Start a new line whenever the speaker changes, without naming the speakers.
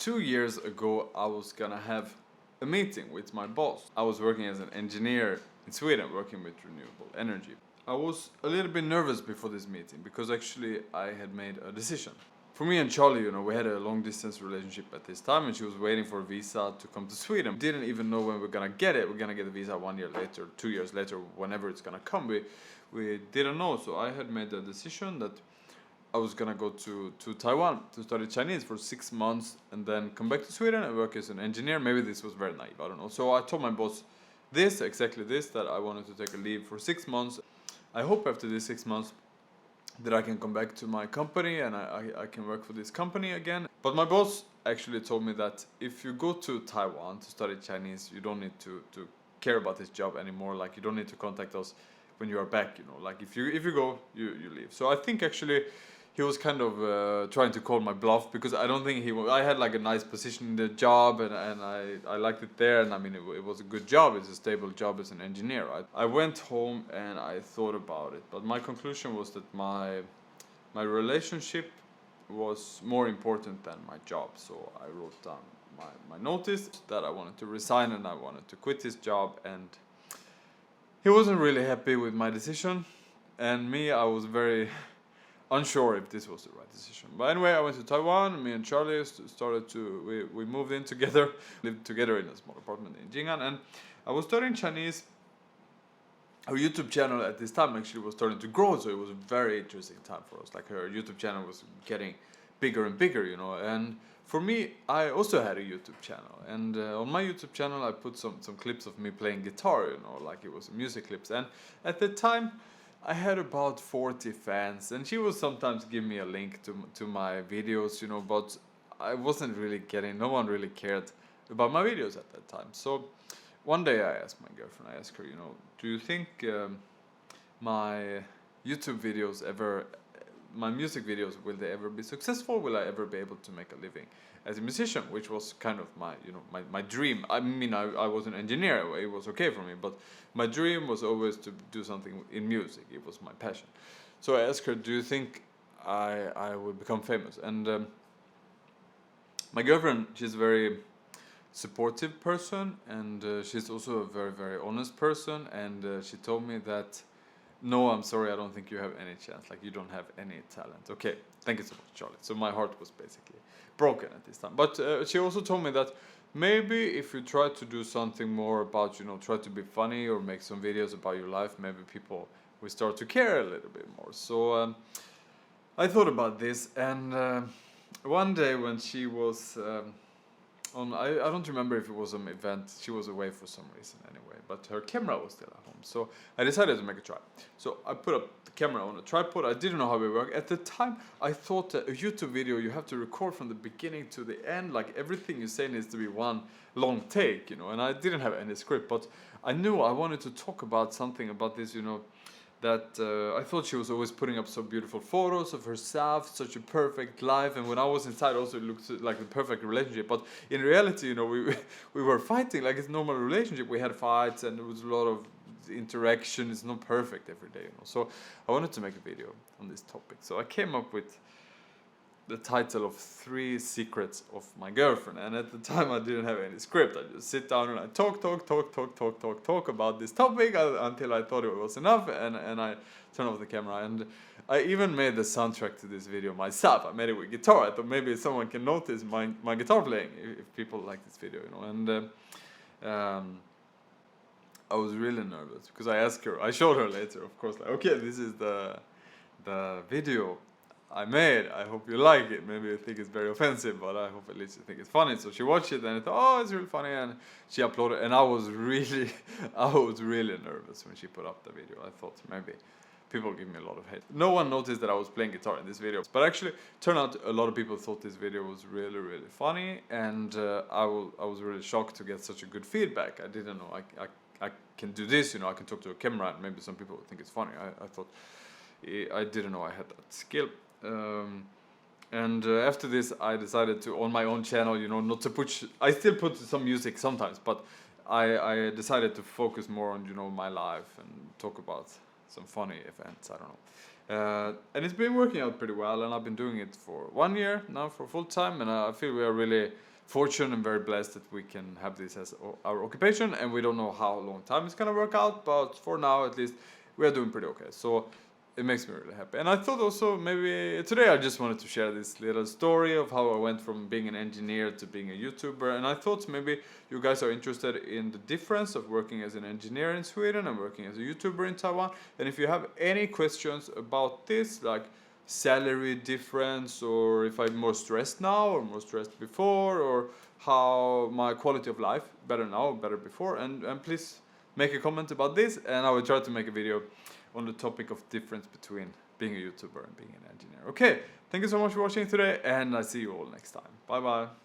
2 years ago, I was gonna have a meeting with my boss. I was working as an engineer in Sweden, working with renewable energy. I was a little bit nervous before this meeting because actually I had made a decision. For me and Charlie, we had a long distance relationship at this time, and she was waiting for a visa to come to Sweden. Didn't even know when we're gonna get it. We're gonna get the visa 1 year later, 2 years later, whenever it's gonna come. We didn't know, so I had made the decision that I was gonna go to Taiwan to study Chinese for 6 months and then come back to Sweden and work as an engineer. Maybe this was very naive, I don't know. So I told my boss exactly this, that I wanted to take a leave for 6 months. I hope after these 6 months that I can come back to my company and I can work for this company again. But my boss actually told me that if you go to Taiwan to study Chinese, you don't need to care about this job anymore. Like, you don't need to contact us when you are back, Like, if you go, you leave. So I think actually he was kind of trying to call my bluff, because I don't think I had like a nice position in the job, and I liked it there, and I mean it was a good job. It's a stable job as an engineer. I went home and I thought about it, but my conclusion was that my relationship was more important than my job. So I wrote down my notice that I wanted to resign and I wanted to quit this job, and he wasn't really happy with my decision, and me, I was very unsure if this was the right decision. But anyway, I went to Taiwan. Me and Charlie we moved in together, lived together in a small apartment in Jing'an, and I was studying Chinese. Our YouTube channel at this time actually was starting to grow, so it was a very interesting time for us. Like, her YouTube channel was getting bigger and bigger, and for me, I also had a YouTube channel, and on my YouTube channel I put some clips of me playing guitar, like it was music clips, and at the time I had about 40 fans, and she would sometimes give me a link to my videos, but I wasn't really no one really cared about my videos at that time. So one day I asked my girlfriend, her, do you think my YouTube videos my music videos, will they ever be successful? Will I ever be able to make a living as a musician? Which was kind of my dream. I mean, I was an engineer, it was okay for me, but my dream was always to do something in music. It was my passion. So I asked her, do you think I will become famous? And my girlfriend, she's a very supportive person, and she's also a very, very honest person, and she told me that, no, I'm sorry, I don't think you have any chance. Like, you don't have any talent. Okay, thank you so much, Charlie. So my heart was basically broken at this time. But she also told me that maybe if you try to do something more about, try to be funny or make some videos about your life, maybe people will start to care a little bit more. So I thought about this, and one day when she was I don't remember if it was an event. She was away for some reason anyway, but her camera was still at home. So I decided to make a try. So I put up the camera on a tripod. I didn't know how it worked. At the time, I thought that a YouTube video, you have to record from the beginning to the end. Like, everything you say needs to be one long take, and I didn't have any script, but I knew I wanted to talk about something about this, that I thought she was always putting up so beautiful photos of herself, such a perfect life, and when I was inside also it looked like the perfect relationship, but in reality, we were fighting like it's a normal relationship. We had fights and there was a lot of interaction. It's not perfect every day, So I wanted to make a video on this topic, so I came up with the title of 3 Secrets of My Girlfriend, and at the time I didn't have any script. I just sit down and I talk about this topic until I thought it was enough, and I turned off the camera, and I even made the soundtrack to this video myself. I made it with guitar. I thought maybe someone can notice my guitar playing if people like this video, and I was really nervous because I showed her later, of course, like, okay, this is the video I made. I hope you like it. Maybe you think it's very offensive, but I hope at least you think it's funny. So she watched it and I thought, oh, it's really funny, and she uploaded it, and I was really nervous when she put up the video. I thought maybe people give me a lot of hate. No one noticed that I was playing guitar in this video, but actually turned out a lot of people thought this video was really, really funny, and I was really shocked to get such a good feedback. I didn't know I can do this, I can talk to a camera and maybe some people would think it's funny. I thought, I didn't know I had that skill. And after this, I decided to, on my own channel, not to put. I still put some music sometimes, but I decided to focus more on, my life and talk about some funny events. I don't know. And it's been working out pretty well, and I've been doing it for 1 year now for full time, and I feel we are really fortunate and very blessed that we can have this as our occupation, and we don't know how long time it's gonna work out, but for now at least we are doing pretty okay. So it makes me really happy. And I thought also maybe today I just wanted to share this little story of how I went from being an engineer to being a YouTuber. And I thought maybe you guys are interested in the difference of working as an engineer in Sweden and working as a YouTuber in Taiwan. And if you have any questions about this, like salary difference, or if I'm more stressed now or more stressed before, or how my quality of life better now or better before, and please make a comment about this, and I will try to make a video on the topic of difference between being a YouTuber and being an engineer. Okay, thank you so much for watching today, and I see you all next time. Bye bye.